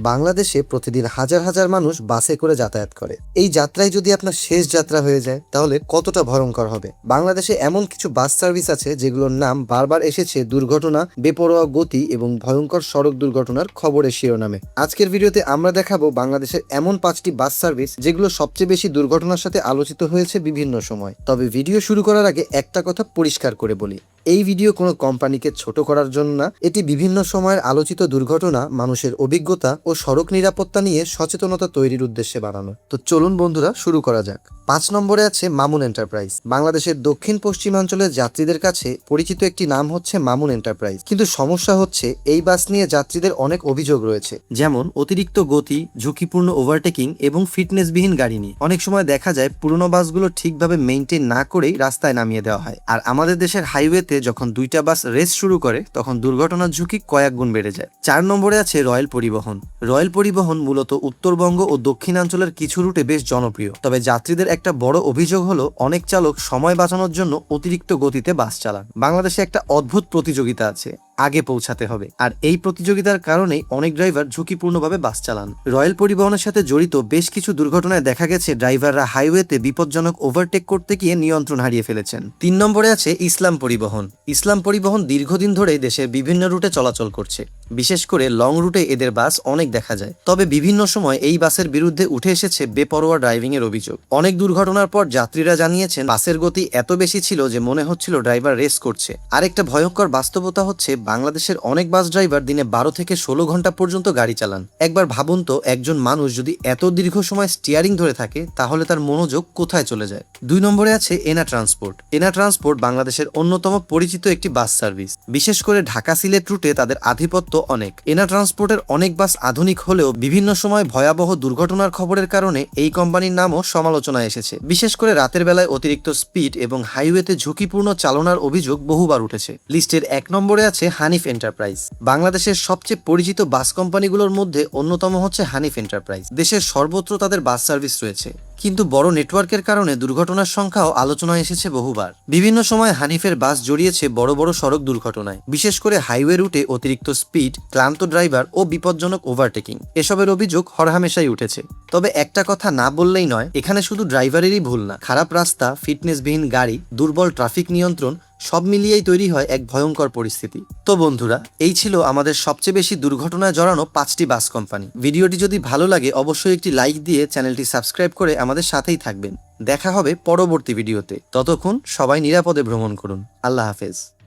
বাংলাদেশে প্রতিদিন হাজার হাজার মানুষ বাসে করে যাতায়াত করে। এই যাত্রায় যদি আপনার শেষ যাত্রা হয়ে যায় তাহলে কতটা ভয়ঙ্কর হবে। বাংলাদেশে এমন কিছু বাস সার্ভিস আছে যেগুলোর নাম বারবার এসেছে দুর্ঘটনা, বেপরোয়া গতি এবং ভয়ঙ্কর সড়ক দুর্ঘটনার খবরের শিরোনামে। আজকের ভিডিওতে আমরা দেখাবো বাংলাদেশের এমন 5টি বাস সার্ভিস যেগুলো সবচেয়ে বেশি দুর্ঘটনার সাথে আলোচিত হয়েছে বিভিন্ন সময়। তবে ভিডিও শুরু করার আগে একটা কথা পরিষ্কার করে বলি, এই ভিডিও কোনো কোম্পানিকে ছোট করার জন্য না, এটি বিভিন্ন সময়ের আলোচিত দুর্ঘটনা, মানুষের অভিজ্ঞতা ও সড়ক নিরাপত্তা নিয়ে সচেতনতা তৈরির উদ্দেশ্যে বানানো। তো চলুন বন্ধুরা শুরু করা যাক। 5 নম্বরে আছে মামুন এন্টারপ্রাইজ। বাংলাদেশের দক্ষিণ পশ্চিমাঞ্চলের যাত্রীদের কাছে পরিচিত একটি নাম হচ্ছে মামুন এন্টারপ্রাইজ, কিন্তু সমস্যা হচ্ছে এই বাস নিয়ে যাত্রীদের অনেক অভিযোগ রয়েছে, যেমন অতিরিক্ত গতি, ঝুঁকিপূর্ণ ওভারটেকিং এবং ফিটনেসবিহীন গাড়ি নিয়ে। অনেক সময় দেখা যায় পুরনো বাসগুলো ঠিকভাবে মেইনটেইন না করেই রাস্তায় নামিয়ে দেওয়া হয়। আর আমাদের দেশের হাইওয়েতে যখন 2টা বাস রেস শুরু করে তখন দুর্ঘটনার ঝুঁকি কয়েক গুণ বেড়ে যায়। 4 নম্বরে আছে রয়্যাল পরিবহন। রয়্যাল পরিবহন মূলত উত্তরবঙ্গ ও দক্ষিণাঞ্চলের কিছু রুটে বেশ জনপ্রিয়। তবে যাত্রীদের একটা বড় অভিযোগ হলো অনেক চালক সময় বাঁচানোর জন্য অতিরিক্ত গতিতে বাস চালান। বাংলাদেশে একটা অদ্ভুত প্রতিযোগিতা আছে, আগে পৌঁছাতে হবে, আর এই প্রতিযোগিতার কারণেই অনেক ড্রাইভার ঝুঁকিপূর্ণভাবে বাস চালান। রয়্যাল পরিবহনের সাথে জড়িত বেশ কিছু দুর্ঘটনায় দেখা গেছে ড্রাইভাররা হাইওয়েতে বিপজ্জনক ওভারটেক করতে গিয়ে নিয়ন্ত্রণ হারিয়ে ফেলেছেন। 3 নম্বরে আছে ইসলাম পরিবহন। ইসলাম পরিবহন দীর্ঘদিন ধরেই দেশের বিভিন্ন রুটে চলাচল করছে। বিশেষ করে লং রুটে এদের বাস অনেক দেখা যায়। তবে বিভিন্ন সময় এই বাসের বিরুদ্ধে উঠে এসেছে বেপরোয়া ড্রাইভিং এর অভিযোগ। অনেক দুর্ঘটনার পর যাত্রীরা জানিয়েছেন বাসের গতি এত বেশি ছিল যে মনে হচ্ছিল ড্রাইভার রেস করছে। আরেকটা ভয়ঙ্কর বাস্তবতা হচ্ছে বাংলাদেশের অনেক বাস ড্রাইভার দিনে 12 থেকে 16 ঘন্টা পর্যন্ত গাড়ি চালান। একবার ভাবুন তো, একজন মানুষ যদি এত দীর্ঘ সময় স্টিয়ারিং ধরে থাকে তাহলে তার মনোযোগ কোথায় চলে যায়। 2 নম্বরে আছে এনা ট্রান্সপোর্ট। এনা ট্রান্সপোর্ট বাংলাদেশের অন্যতম পরিচিত একটি বাস সার্ভিস। বিশেষ করে ঢাকা সিলেট রুটে তাদের আধিপত্য অনেক। এনা ট্রান্সপোর্টের অনেক বাস আধুনিক হলেও বিভিন্ন সময় ভয়াবহ দুর্ঘটনার খবরের কারণে এই কোম্পানির নামও সমালোচনায় এসেছে। বিশেষ করে রাতের বেলায় অতিরিক্ত স্পিড এবং হাইওয়েতে ঝুঁকিপূর্ণ চালনার অভিযোগ বহুবার উঠেছে। লিস্টের 1 নম্বরে আছে হানিফ এন্টারপ্রাইজ। বাংলাদেশের সবচেয়ে পরিচিত বাস কোম্পানিগুলোর মধ্যে অন্যতম হচ্ছে হানিফ এন্টারপ্রাইজ। দেশের সর্বত্র তাদের বাস সার্ভিস রয়েছে, কিন্তু বড় নেটওয়ার্কের কারণে দুর্ঘটনার সংখ্যাও আলোচনায় এসেছে বহুবার। বিভিন্ন সময় হানিফের বাস জড়িয়েছে বড় বড় সড়ক দুর্ঘটনায়, বিশেষ করে হাইওয়ে রুটে অতিরিক্ত স্পিড, ক্লান্ত ড্রাইভার ও বিপজ্জনক ওভারটেকিং, এসবের অভিযোগ হরহামেশাই উঠেছে। তবে একটা কথা না বললেই নয়, এখানে শুধু ড্রাইভারেরই ভুল না। খারাপ রাস্তা, ফিটনেসবিহীন গাড়ি, দুর্বল ট্রাফিক নিয়ন্ত্রণ সব মিলিয়েই তৈরি হয় এক ভয়ঙ্কর পরিস্থিতি। তো বন্ধুরা, এই ছিল আমাদের সবচেয়ে বেশি দুর্ঘটনায় জড়ানো 5টি বাস কোম্পানি। ভিডিওটি যদি ভালো লাগে অবশ্যই একটি লাইক দিয়ে চ্যানেলটি সাবস্ক্রাইব করে আমাদের সাথেই থাকবেন। দেখা হবে পরবর্তী ভিডিওতে। ততক্ষণ সবাই নিরাপদে ভ্রমণ করুন। আল্লাহ হাফেজ।